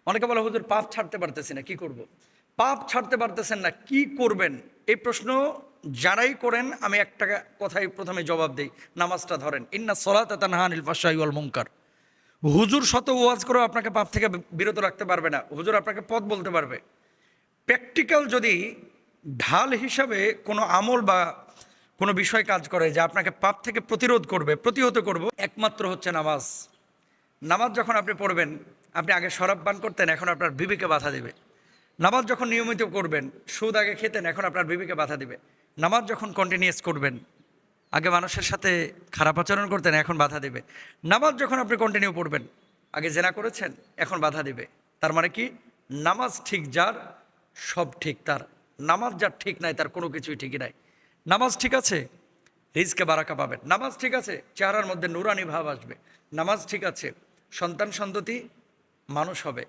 অনেকে বলে হুজুর পাপ ছাড়তে পারতেছি না, কি করব। পাপ ছাড়তে পারতেছেন না, কি করবেন? এই প্রশ্ন যারাই করেন আমি একটা কথাই প্রথমে জবাব দিই, নামাজটা ধরেন। ইন্না সলাতা তানহা আনিল ফাহশাই ওয়াল মুনকার। হুজুর শত ওয়াজ করেও আপনাকে পাপ থেকে বিরত রাখতে পারবে না। হুজুর আপনাকে পথ বলতে পারবে। প্র্যাকটিক্যাল যদি ঢাল হিসাবে কোনো আমল বা কোনো বিষয় কাজ করে যে আপনাকে পাপ থেকে প্রতিরোধ করবে, প্রতিহত করব, একমাত্র হচ্ছে নামাজ। নামাজ যখন আপনি পড়বেন, আপনি আগে শরাব পান করতেন, এখন আপনার বিবেকে বাধা দেবে। নামাজ যখন নিয়মিত করবেন, সুদ আগে খেতেন, এখন আপনার বিবেকে বাধা দিবে। নামাজ যখন কন্টিনিউয়াস করবেন, আগে মানুষের সাথে খারাপ আচরণ করতেন, এখন বাধা দিবে। নামাজ যখন আপনি কন্টিনিউ পড়বেন, আগে জেনা করেছেন, এখন বাধা দিবে। তার মানে কি? নামাজ ঠিক যার, সব ঠিক তার। নামাজ যার ঠিক নাই, তার কোনো কিছুই ঠিকই নাই। নামাজ ঠিক আছে, রিজকে বারাকা পাবেন। নামাজ ঠিক আছে, চেহারার মধ্যে নুরানি ভাব আসবে। নামাজ ঠিক আছে, সন্তান সন্ততি মানুষ হবে।